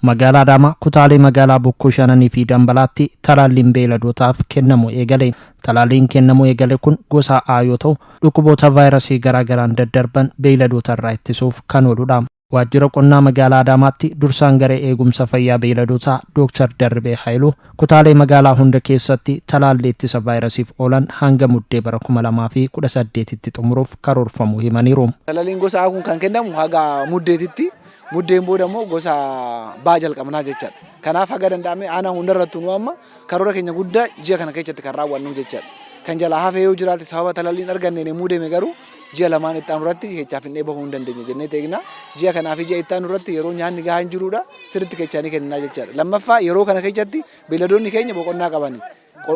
Magaalaa Adaamaa kutaalee magaalaa Bokkuu Shananii fi Dambalaatti talaalliin beeyladootaaf kennamu eegale. Talaalliin kennamu eegale kun gosa A yoo ta'u, dhukkuboota vaayirasii garaagaraan daddarban beeyladoota irraa ittisuuf kan ooludha. Waajjira qonnaa magaalaa Adaamaatti dursaan garee eegumsa fayyaa beeyladootaa Dr. Darbee Haayiluu kutaalee magaalaa hunda keessatti talaallii ittisa vaayirasiif oolan hanga muddee bara 2018tti xumuruuf karoorfamuu himaniiru. Talaalliin gosa A kun kan kennamu haga muddeetitti. Muddeen booda immoo gosa B jalqabnaa jechaadha. Kanaaf haga danda'ame aanaa hundarrattuu nu amma karoora keenya guddaa ji'a kana keessatti kan raawwannu jechaadha. Kan jalaa hafee yoo jiraate sababa talaalliin arganneen yommuu deeme garuu ji'a lamaan itti aanu irratti kechaaf hin bahuu hin dandeenye jennee teekna. Ji'a kanaa fi ji'a itti aanu irratti yeroo nyaanni gahaa hin jiruudha sirriitti kechaanii kennaa jechaadha. Lammaffaa yeroo kana keessatti beeyladoonni keenya boqonnaa qabani.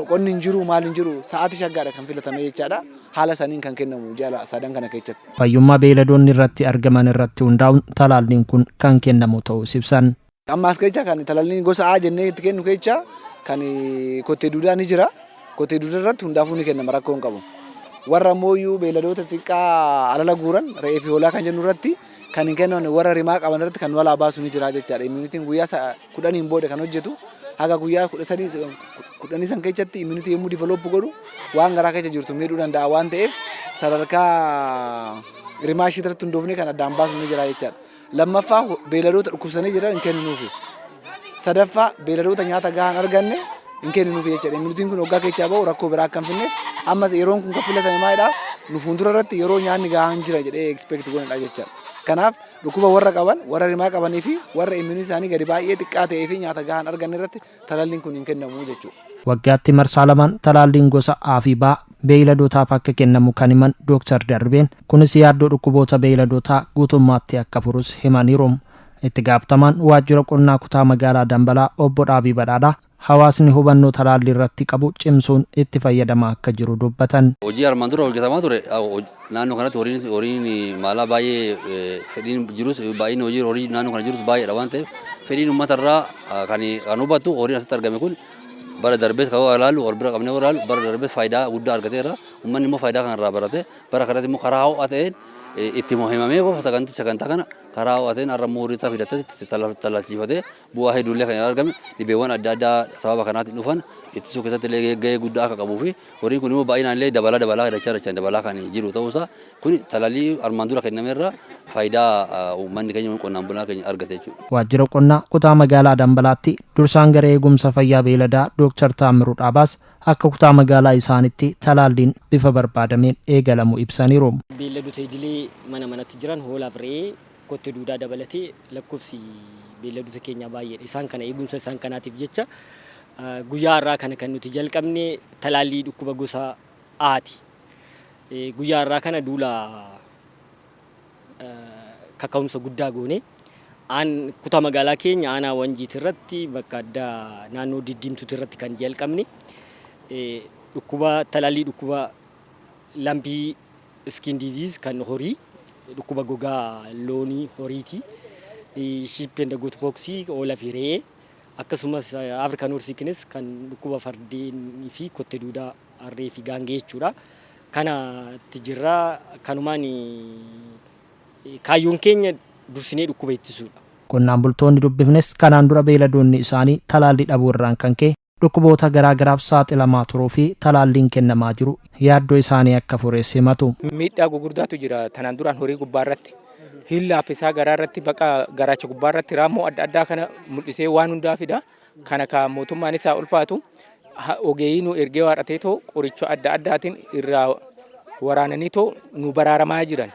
Qonni hin jiru maal hin jiru sa'aatii shaggaadha kan filatame jechaadha. Haala saniin kan kennamu ji'a sadan kana keessatti. Fayyummaa beeyladoonni irratti argaman irratti hundaa'uun talaalliin kun kan kennamu ta'uu ibsan. Ammaas kecha kan talaalliin gosa A jennee itti kennu kecha kan kottee duudaa ni jira. Kottee duudaa irratti hundaafuu ni kennama rakkoo hin qabu. Warra ammoo beeyladoota xiqqaa alala guuran re'ee fi hoolaa kan jennu irratti kan hin kennamu warra rimaa qaban irratti kan walaa baasu ni jira jechaadha. Immunitiin guyyaa 10 booda kan hojjetu. Haga guyyaa 10 san keessatti immunitii yommuu divelop godhu waan garaa keessa jirtu miidhuu danda'a waan ta'eef sadarkaa rimaa ishii irratti hundoofnee kan addaan baasu ni jira jechaadha. Lammaffaa beeyladoota dhukkubsanii jiran hin kenninuufi. Sadaffaa beeyladoota nyaata gahaan arganne hin kenninuufi jechaadha. Immunitiin kun waggaa keessaa bahu rakkoo biraa akka hin finneef ammas yeroon kun kan filatame maalidha nu fuuldura irratti yeroo nyaanni gahaan jira jedhee expect godhudha jechaadha. Kanaaf dhukkuba warra qaban, warra rimaa qabanii fi warra immuniin isaanii gadi baay'ee xiqqaa ta'ee fi nyaata gahaan arganne irratti talaalliin kun hin kennamu jechuudha. Waggaatti marsaa lamaan talaalliin gosa A fi B beeyladootaaf akka kennamu kan himan Dr. Darbeen kunis yaaddoo dhukkuboota beeyladootaa guutummaatti akka furus himaniiru. Itti gaafatamaan waajjira qonnaa kutaa magaalaa Dambalaa obbo Dhaabii Badhaadhaa hawaasni hubannoo talaallii irratti qabu cimsuun itti fayyadamaa akka jiru dubbatan. Hojii armaan dura hojjetamaa ture naannoo kanatti horiin maalaa baay'ee fedhiin jirus baay'inni horii naannoo kana jirus baay'eedha waan ta'eef fedhiin uummatarraa kan hubattu horiin asitti argame kun bara darbees kan ilaallu wal bira qabnee ilaallu bara darbees faayidaa guddaa argateera. Uummanni immoo faayidaa kanarraa barate bara kanatti immoo karaa ho'aa ta'een itti himamee sagantaa kana karaa ho'aa ta'een har'a immoo horii isaa fidatee talaalchifatee bu'aa hedduullee kan argame dhibeewwan adda addaa sababa kanaatiin dhufan ittisuu keessatti illee gahee guddaa akka qabuu fi horiin kun immoo baay'inaan illee dabalaa dachaa kan jiru ta'uusaa kun talaallii armaan dura kennameerra faayidaa uummanni keenya qonnaan bulaa keenya argate jechuudha. Waajjira qonnaa kutaa magaalaa Dambalaatti dursaan garee eegumsa fayyaa beeyladaa Dr. Taamiruu Dhaabaas akka kutaa magaalaa isaanitti talaalliin bifa barbaadameen eegalamu ibsaniiru. Beeyladoota idilee mana manatti jiran hoolaaf re'ee kottee duudaa dabalatee lakkoofsi beeyladoota keenyaa baay'eedha. Isaan kana eegumsa isaan kanaatiif jecha guyyaa har'aa kana kan nuti jalqabne talaallii dhukkuba gosa Aati. Guyyaa har'aa kana duula kaka'umsa guddaa goone kutaa magaalaa keenya aanaa Wanjiit irratti bakka addaa naannoo Diddiimtuutti irratti kan jalqabne talaallii dhukkuba lampii skin disease kan horii dhukkuba gogaa loonii horiiti. Sheep and goat pox hoolaa fi re'ee akkasumas African horse sickness kan dhukkuba fardeenii fi kottee duudaa harree fi gaangee jechuudha. Kanatti jirraa kanumaan kaayyoon keenya dursinee dhukkuba ittisuudha. Qonnaan bultoonni dubbifnes kanaan dura beeyladoonni isaanii talaallii dhabuu irraan kan ka'e dhukkuboota garaagaraaf saaxilamaa turuu fi talaalliin kennamaa jiru yaaddoo isaanii akka fureesse himatu. Miidhaa gurguddaatu jira tanaan duraan horii gubbaa irratti. Hillaaf isaa garaa irratti bakka garaacha gubbaa irratti raammoo adda addaa kana mul'isee waan hundaafidha. Kana kan mootummaan isaa ulfaatu ogeeyyii nu ergee waaqatee qoricha adda addaatiin irraa waraananii nu baraaramaa jiran.